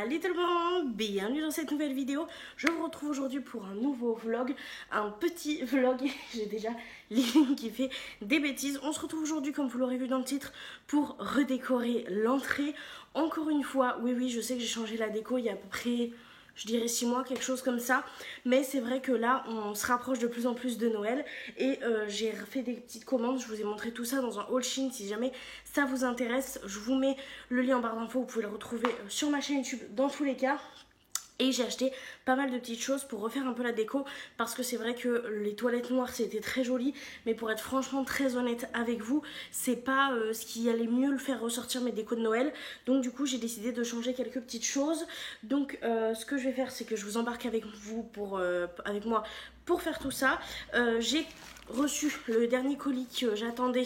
Salut tout le monde, bienvenue dans cette nouvelle vidéo. Je vous retrouve aujourd'hui pour un nouveau vlog, un petit vlog. J'ai déjà Lily qui fait des bêtises. On se retrouve aujourd'hui, comme vous l'aurez vu dans le titre, pour redécorer l'entrée. Encore une fois, oui, je sais que j'ai changé la déco il y a à peu près, je dirais 6 mois, quelque chose comme ça. Mais c'est vrai que là, on se rapproche de plus en plus de Noël. Et j'ai fait des petites commandes. Je vous ai montré tout ça dans un haul Shein. Si jamais ça vous intéresse, je vous mets le lien en barre d'infos. Vous pouvez le retrouver sur ma chaîne YouTube dans tous les cas. Et j'ai acheté pas mal de petites choses pour refaire un peu la déco, parce que c'est vrai que les toilettes noires c'était très joli, mais pour être franchement très honnête avec vous, c'est pas ce qui allait mieux le faire ressortir mes décos de Noël. Donc du coup j'ai décidé de changer quelques petites choses. Donc ce que je vais faire, c'est que je vous embarque avec moi pour faire tout ça. J'ai reçu le dernier colis que j'attendais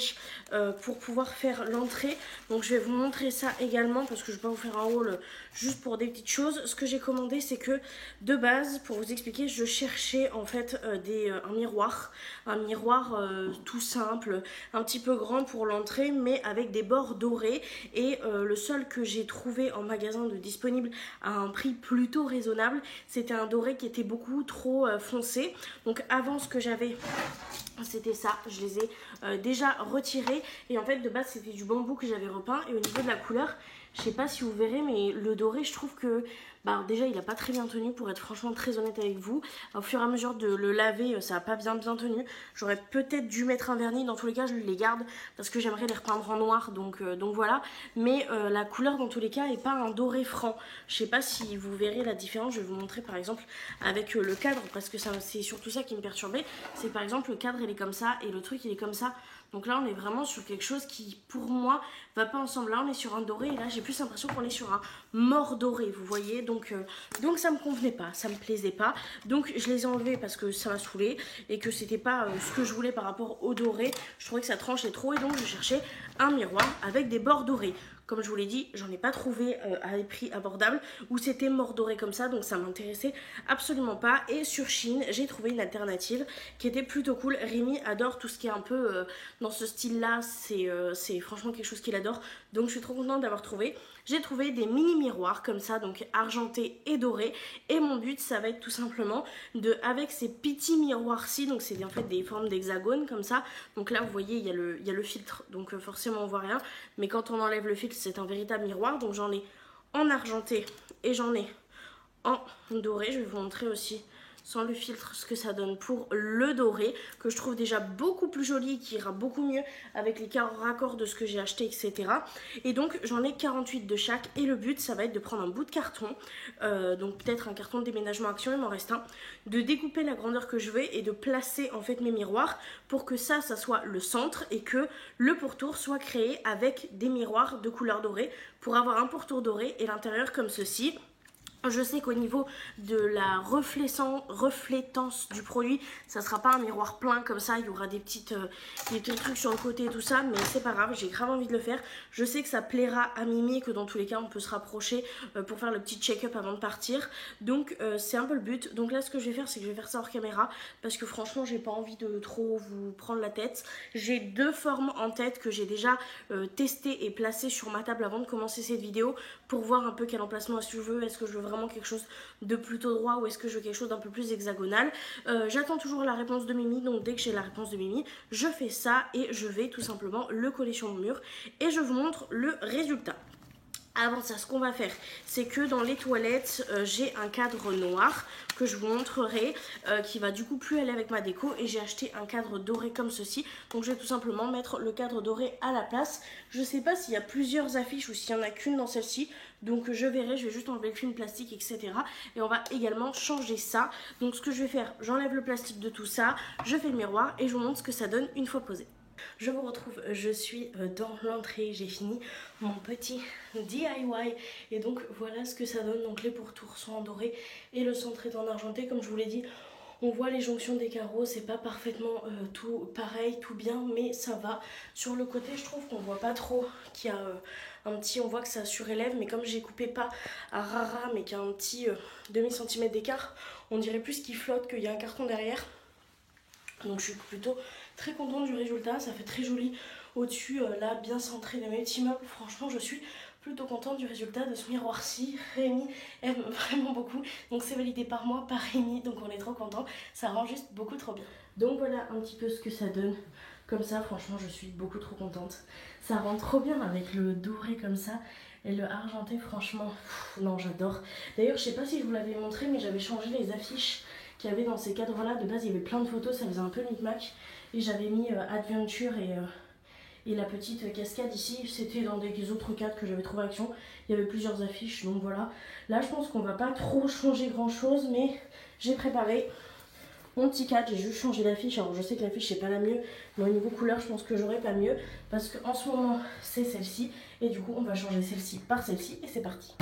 pour pouvoir faire l'entrée. Donc je vais vous montrer ça également, parce que je vais pas vous faire un haul juste pour des petites choses. Ce que j'ai commandé, c'est que de base, pour vous expliquer, je cherchais en fait un miroir tout simple, un petit peu grand pour l'entrée, mais avec des bords dorés. Et le seul que j'ai trouvé en magasin de disponible à un prix plutôt raisonnable, c'était un doré qui était beaucoup trop foncé. Donc avant, ce que j'avais, c'était ça, je les ai déjà retirés. Et en fait de base c'était du bambou que j'avais repeint. Et au niveau de la couleur, je sais pas si vous verrez, mais le doré, je trouve que déjà il a pas très bien tenu, pour être franchement très honnête avec vous. Au fur et à mesure de le laver, ça a pas bien tenu. J'aurais peut-être dû mettre un vernis. Dans tous les cas je les garde parce que j'aimerais les repeindre en noir, donc voilà. Mais la couleur dans tous les cas est pas un doré franc. Je sais pas si vous verrez la différence. Je vais vous montrer par exemple avec le cadre, parce que c'est surtout ça qui me perturbait. C'est par exemple le cadre il est comme ça et le truc il est comme ça. Donc là on est vraiment sur quelque chose qui pour moi va pas ensemble. Là on est sur un doré et là j'ai plus l'impression qu'on est sur un mort doré, vous voyez. Donc ça me convenait pas, ça me plaisait pas. Donc je les ai enlevés parce que ça m'a saoulé et que c'était pas ce que je voulais par rapport au doré. Je trouvais que ça tranchait trop et donc je cherchais un miroir avec des bords dorés. Comme je vous l'ai dit, j'en ai pas trouvé à des prix abordables où c'était mort doré comme ça, donc ça m'intéressait absolument pas. Et sur Shein, j'ai trouvé une alternative qui était plutôt cool. Rémi adore tout ce qui est un peu dans ce style-là, c'est franchement quelque chose qu'il adore. Donc je suis trop contente d'avoir trouvé. J'ai trouvé des mini miroirs comme ça, donc argentés et dorés. Et mon but, ça va être tout simplement avec ces petits miroirs-ci, donc c'est en fait des formes d'hexagone comme ça. Donc là, vous voyez, il y a le filtre, donc forcément on voit rien. Mais quand on enlève le filtre, c'est un véritable miroir. Donc j'en ai en argenté et j'en ai en doré. Je vais vous montrer aussi sans le filtre ce que ça donne pour le doré, que je trouve déjà beaucoup plus joli, qui ira beaucoup mieux avec les raccords de ce que j'ai acheté, etc. Et donc j'en ai 48 de chaque, et le but ça va être de prendre un bout de carton, donc peut-être un carton de déménagement Action, il m'en reste un, de découper la grandeur que je veux et de placer en fait mes miroirs pour que ça soit le centre et que le pourtour soit créé avec des miroirs de couleur dorée pour avoir un pourtour doré et l'intérieur comme ceci. Je sais qu'au niveau de la reflétance du produit, ça sera pas un miroir plein comme ça, il y aura des petits trucs sur le côté et tout ça, mais c'est pas grave, j'ai grave envie de le faire. Je sais que ça plaira à Mimi et que dans tous les cas on peut se rapprocher pour faire le petit check-up avant de partir. Donc c'est un peu le but. Donc là ce que je vais faire, c'est que je vais faire ça hors caméra, parce que franchement j'ai pas envie de trop vous prendre la tête. J'ai deux formes en tête que j'ai déjà testées et placées sur ma table avant de commencer cette vidéo, pour voir un peu quel emplacement est-ce que je veux. Est-ce que je veux vraiment quelque chose de plutôt droit ou est-ce que je veux quelque chose d'un peu plus hexagonal. J'attends toujours la réponse de Mimi, donc dès que j'ai la réponse de Mimi, je fais ça et je vais tout simplement le coller sur mon mur et je vous montre le résultat. Avant ça, ce qu'on va faire, c'est que dans les toilettes, j'ai un cadre noir que je vous montrerai, qui va du coup plus aller avec ma déco, et j'ai acheté un cadre doré comme ceci. Donc je vais tout simplement mettre le cadre doré à la place. Je sais pas s'il y a plusieurs affiches ou s'il y en a qu'une dans celle-ci, donc je verrai, je vais juste enlever le film plastique, etc. Et on va également changer ça. Donc ce que je vais faire, j'enlève le plastique de tout ça, je fais le miroir et je vous montre ce que ça donne une fois posé. Je vous retrouve, je suis dans l'entrée, j'ai fini mon petit DIY et donc voilà ce que ça donne. Donc les pourtours sont en doré et le centre est en argenté. Comme je vous l'ai dit, on voit les jonctions des carreaux, c'est pas parfaitement tout pareil, tout bien, mais ça va. Sur le côté, je trouve qu'on voit pas trop qu'il y a un petit, on voit que ça surélève, mais comme j'ai coupé pas à rara, mais qu'il y a un petit demi-centimètre d'écart, on dirait plus qu'il flotte, qu'il y a un carton derrière. Donc je suis plutôt très contente du résultat, ça fait très joli au-dessus, là bien centré dans mes petits meubles. Franchement je suis plutôt contente du résultat de ce miroir-ci. Rémi aime vraiment beaucoup, donc c'est validé par moi, par Rémi, donc on est trop content. Ça rend juste beaucoup trop bien. Donc voilà un petit peu ce que ça donne. Comme ça, franchement, je suis beaucoup trop contente. Ça rend trop bien avec le doré comme ça et le argenté, franchement, non, j'adore. D'ailleurs, je sais pas si je vous l'avais montré, mais j'avais changé les affiches qu'il y avait dans ces cadres-là. De base, il y avait plein de photos, ça faisait un peu micmac. Et j'avais mis Adventure et la petite cascade ici. C'était dans des autres cadres que j'avais trouvé Action. Il y avait plusieurs affiches, donc voilà. Là, je pense qu'on va pas trop changer grand-chose, mais j'ai préparé mon petit cadre, j'ai juste changé d'affiche. Alors je sais que l'affiche c'est pas la mieux, mais au niveau couleur je pense que j'aurais pas mieux. Parce qu'en ce moment c'est celle-ci. Et du coup on va changer celle-ci par celle-ci et c'est parti.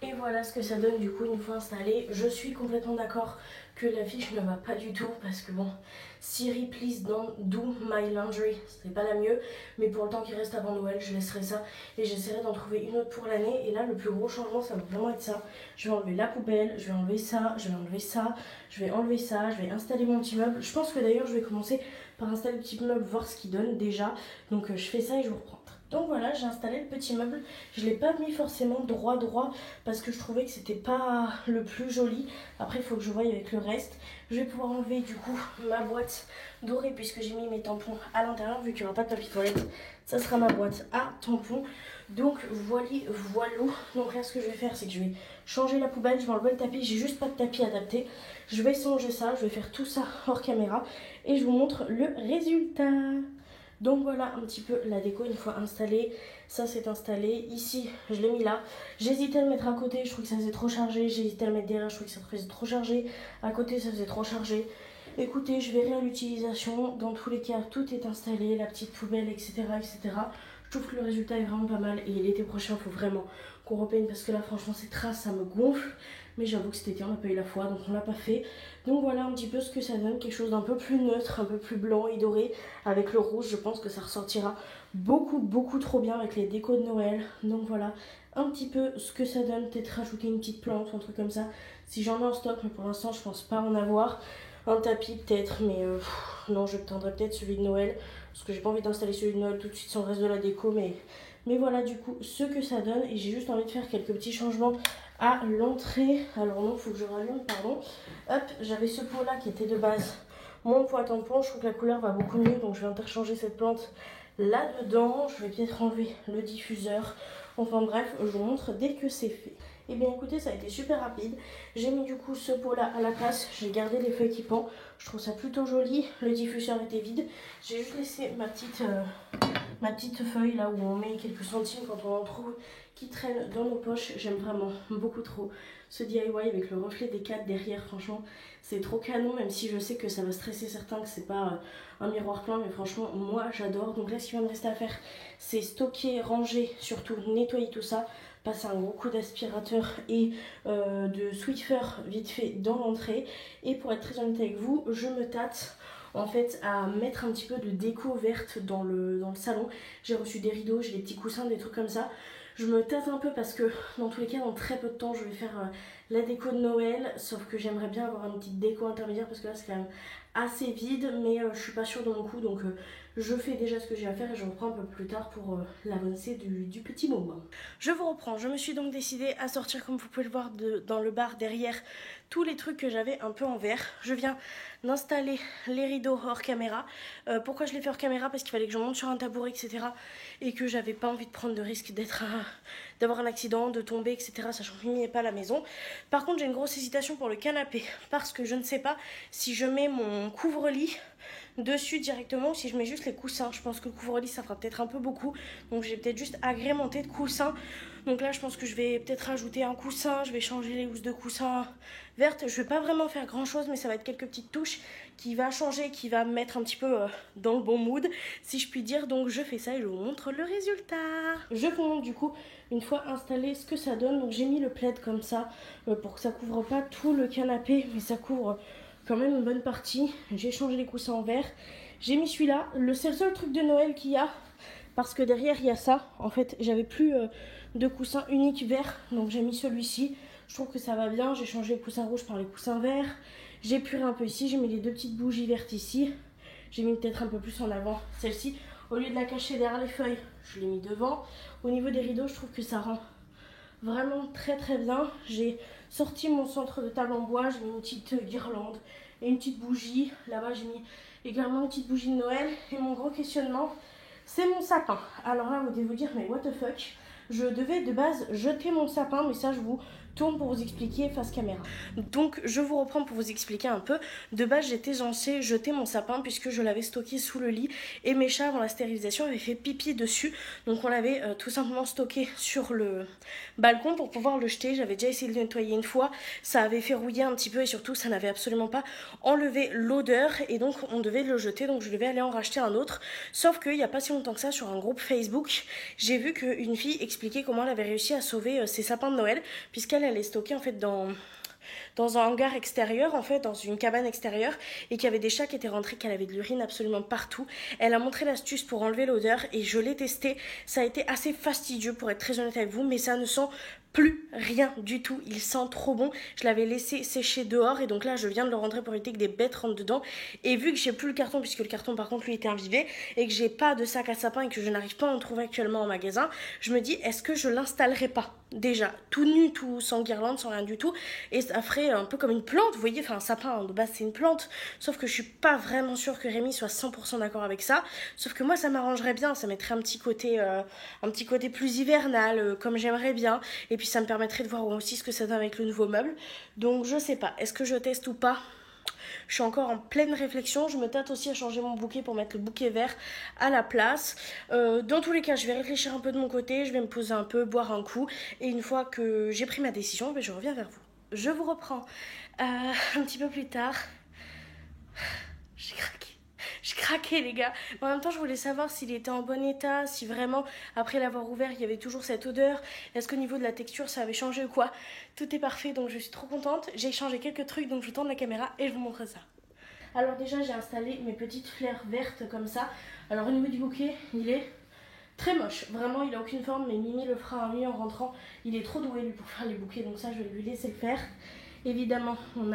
Et voilà ce que ça donne du coup une fois installé. Je suis complètement d'accord que l'affiche ne va pas du tout parce que bon, Siri please don't do my laundry, c'est pas la mieux, mais pour le temps qui reste avant Noël je laisserai ça et j'essaierai d'en trouver une autre pour l'année. Et là le plus gros changement ça va vraiment être ça. Je vais enlever la poubelle, je vais enlever ça, je vais enlever ça, je vais enlever ça, je vais installer mon petit meuble. Je pense que d'ailleurs je vais commencer par installer le petit meuble, voir ce qu'il donne déjà. Donc je fais ça et je vous reprends. Donc voilà, j'ai installé le petit meuble. Je ne l'ai pas mis forcément droit parce que je trouvais que c'était pas le plus joli. Après, il faut que je voie avec le reste. Je vais pouvoir enlever du coup ma boîte dorée puisque j'ai mis mes tampons à l'intérieur. Vu qu'il n'y aura pas de papier toilette, ça sera ma boîte à tampons. Donc voilà. Donc là, ce que je vais faire, c'est que je vais changer la poubelle. Je vais enlever le tapis. J'ai juste pas de tapis adapté. Je vais changer ça. Je vais faire tout ça hors caméra. Et je vous montre le résultat. Donc voilà un petit peu la déco une fois installée. Ça c'est installé. Ici je l'ai mis là. J'hésitais à le mettre à côté, je trouvais que ça faisait trop chargé. J'hésitais à le mettre derrière, je trouvais que ça faisait trop chargé. À côté ça faisait trop chargé. Écoutez, je verrai à l'utilisation. Dans tous les cas, tout est installé, la petite poubelle, etc. etc. Je trouve que le résultat est vraiment pas mal. Et l'été prochain, il faut vraiment qu'on repeigne parce que là franchement ces traces ça me gonfle. Mais j'avoue que cet été on n'a pas eu la foi, donc on l'a pas fait. Donc voilà un petit peu ce que ça donne, quelque chose d'un peu plus neutre, un peu plus blanc et doré. Avec le rouge, je pense que ça ressortira beaucoup trop bien avec les décos de Noël. Donc voilà un petit peu ce que ça donne, peut-être rajouter une petite plante ou un truc comme ça. Si j'en ai en stock, mais pour l'instant je pense pas en avoir. Un tapis peut-être, mais non, je prendrai peut-être celui de Noël. Parce que j'ai pas envie d'installer celui de Noël tout de suite sans le reste de la déco, mais voilà du coup ce que ça donne. Et j'ai juste envie de faire quelques petits changements à l'entrée. Alors non, il faut que je rallume, pardon. Hop, j'avais ce pot là qui était de base mon pot à tampon. Je trouve que la couleur va beaucoup mieux, donc je vais interchanger cette plante là-dedans. Je vais peut-être enlever le diffuseur. Enfin bref, je vous montre dès que c'est fait. Et bien écoutez, ça a été super rapide. J'ai mis du coup ce pot là à la place. J'ai gardé les feuilles qui pendent. Je trouve ça plutôt joli. Le diffuseur était vide. J'ai juste laissé ma petite feuille là où on met quelques centimes quand on en trouve qui traîne dans nos poches. J'aime vraiment beaucoup trop ce DIY avec le reflet des cadres derrière. Franchement c'est trop canon, même si je sais que ça va stresser certains, que c'est pas un miroir plein, mais franchement moi j'adore. Donc là ce qui va me rester à faire c'est stocker, ranger, surtout nettoyer tout ça, passer un gros coup d'aspirateur et de Swiffer vite fait dans l'entrée. Et pour être très honnête avec vous, je me tâte en fait à mettre un petit peu de déco verte dans le salon. J'ai reçu des rideaux, j'ai des petits coussins, des trucs comme ça. Je me tâte un peu parce que dans tous les cas dans très peu de temps je vais faire la déco de Noël. Sauf que j'aimerais bien avoir une petite déco intermédiaire parce que là c'est quand même assez vide. Mais je suis pas sûre de mon coup, donc je fais déjà ce que j'ai à faire et je reprends un peu plus tard pour l'avancée du petit moment. Je vous reprends, je me suis donc décidée à sortir comme vous pouvez le voir dans le bar derrière tous les trucs que j'avais un peu en verre. Je viens d'installer les rideaux hors caméra. Pourquoi je les fais hors caméra? Parce qu'il fallait que je monte sur un tabouret, etc. Et que j'avais pas envie de prendre de risque d'avoir un accident, de tomber, etc. Sachant qu'il n'y est pas à la maison. Par contre, j'ai une grosse hésitation pour le canapé. Parce que je ne sais pas si je mets mon couvre-lit dessus directement ou si je mets juste les coussins. Je pense que le couvre-lit ça fera peut-être un peu beaucoup, donc j'ai peut-être juste agrémenté de coussins. Donc là je pense que je vais peut-être rajouter un coussin, je vais changer les housses de coussins vertes. Je vais pas vraiment faire grand chose, mais ça va être quelques petites touches qui va changer, qui va me mettre un petit peu dans le bon mood si je puis dire. Donc je fais ça et je vous montre le résultat. Je vous montre du coup une fois installé ce que ça donne. Donc j'ai mis le plaid comme ça pour que ça couvre pas tout le canapé, mais ça couvre quand même une bonne partie. J'ai changé les coussins en verre. J'ai mis celui-là. C'est le seul truc de Noël qu'il y a. Parce que derrière il y a ça. En fait j'avais plus de coussins uniques verts. Donc j'ai mis celui-ci. Je trouve que ça va bien. J'ai changé les coussins rouges par les coussins verts. J'ai épuré un peu ici. J'ai mis les deux petites bougies vertes ici. J'ai mis peut-être un peu plus en avant celle-ci. Au lieu de la cacher derrière les feuilles, je l'ai mis devant. Au niveau des rideaux, je trouve que ça rend vraiment très très bien. J'ai sorti mon centre de table en bois, j'ai mis une petite guirlande et une petite bougie. Là-bas, j'ai mis également une petite bougie de Noël. Et mon gros questionnement, c'est mon sapin. Alors là, vous devez vous dire, mais what the fuck? Je devais de base jeter mon sapin, mais ça, je vous tourne pour vous expliquer face caméra. Donc je vous reprends pour vous expliquer un peu. De base j'étais censée jeter mon sapin puisque je l'avais stocké sous le lit et mes chats avant la stérilisation avaient fait pipi dessus. Donc on l'avait tout simplement stocké sur le balcon pour pouvoir le jeter. J'avais déjà essayé de le nettoyer une fois, ça avait fait rouiller un petit peu et surtout ça n'avait absolument pas enlevé l'odeur et donc on devait le jeter, donc je devais aller en racheter un autre. Sauf qu'il n'y a pas si longtemps que ça, sur un groupe Facebook, j'ai vu qu'une fille expliquait comment elle avait réussi à sauver ses sapins de Noël puisqu'elle est stockée en fait dans un hangar extérieur, en fait, dans une cabane extérieure, et qu'il y avait des chats qui étaient rentrés, qu'elle avait de l'urine absolument partout. Elle a montré l'astuce pour enlever l'odeur et je l'ai testé. Ça a été assez fastidieux pour être très honnête avec vous, mais ça ne sent plus rien du tout, il sent trop bon. Je l'avais laissé sécher dehors et donc là je viens de le rentrer pour éviter que des bêtes rentrent dedans. Et vu que j'ai plus le carton, puisque le carton par contre lui était imbibé, et que j'ai pas de sac à sapin et que je n'arrive pas à en trouver actuellement en magasin, je me dis est-ce que je l'installerai pas déjà tout nu, tout sans guirlande, sans rien du tout, et ça ferait un peu comme une plante, vous voyez, enfin un sapin de base c'est une plante, sauf que je suis pas vraiment sûre que Rémi soit 100% d'accord avec ça, sauf que moi ça m'arrangerait bien, ça mettrait un petit côté plus hivernal, comme j'aimerais bien, et puis ça me permettrait de voir aussi ce que ça donne avec le nouveau meuble. Donc je sais pas, est-ce que je teste ou pas? Je suis encore en pleine réflexion. Je me tâte aussi à changer mon bouquet pour mettre le bouquet vert à la place. Dans tous les cas, je vais réfléchir un peu de mon côté. Je vais me poser un peu, boire un coup. Et une fois que j'ai pris ma décision, je reviens vers vous. Je vous reprends un petit peu plus tard. J'ai craqué. J'ai craqué les gars. Mais en même temps je voulais savoir s'il était en bon état, si vraiment après l'avoir ouvert il y avait toujours cette odeur. Est-ce qu'au niveau de la texture ça avait changé ou quoi? Tout est parfait donc je suis trop contente. J'ai changé quelques trucs donc je tourne la caméra et je vous montre ça. Alors déjà j'ai installé mes petites fleurs vertes comme ça. Alors au niveau du bouquet il est très moche. Vraiment il a aucune forme mais Mimi le fera en lui en rentrant. Il est trop doué lui pour faire les bouquets donc ça je vais lui laisser le faire. Évidemment on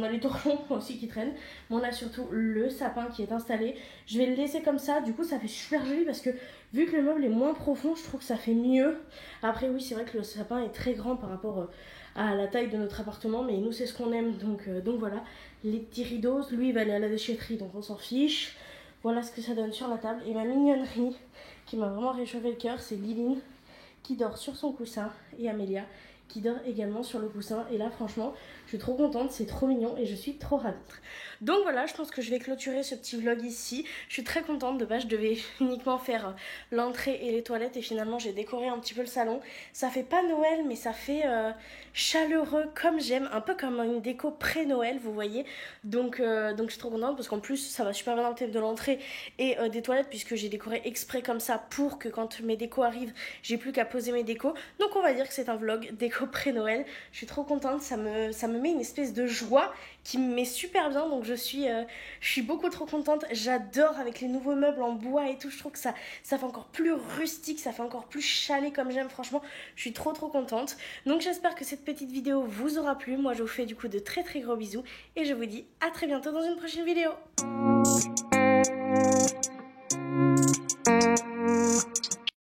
a les torchons aussi qui traînent, mais on a surtout le sapin qui est installé. Je vais le laisser comme ça, du coup ça fait super joli parce que vu que le meuble est moins profond, je trouve que ça fait mieux. Après oui, c'est vrai que le sapin est très grand par rapport à la taille de notre appartement, mais nous c'est ce qu'on aime, donc voilà. Les petits rideaux, lui il va aller à la déchetterie, donc on s'en fiche. Voilà ce que ça donne sur la table. Et ma mignonnerie qui m'a vraiment réchauffé le cœur, c'est Liline qui dort sur son coussin et Amélia qui dort également sur le coussin. Et là franchement je suis trop contente, c'est trop mignon et je suis trop ravie. Donc voilà, je pense que je vais clôturer ce petit vlog ici. Je suis très contente, de base je devais uniquement faire l'entrée et les toilettes et finalement j'ai décoré un petit peu le salon. Ça fait pas Noël mais ça fait chaleureux comme j'aime, un peu comme une déco pré-Noël vous voyez. Donc je suis trop contente parce qu'en plus ça va super bien dans le thème de l'entrée et des toilettes puisque j'ai décoré exprès comme ça pour que quand mes décos arrivent j'ai plus qu'à poser mes décos. Donc on va dire que c'est un vlog déco pré-Noël. Je suis trop contente, ça me met une espèce de joie qui me met super bien, donc je suis beaucoup trop contente. J'adore avec les nouveaux meubles en bois et tout, je trouve que ça fait encore plus rustique, ça fait encore plus chalet comme j'aime, franchement je suis trop contente. Donc j'espère que cette petite vidéo vous aura plu. Moi je vous fais du coup de très gros bisous et je vous dis à très bientôt dans une prochaine vidéo.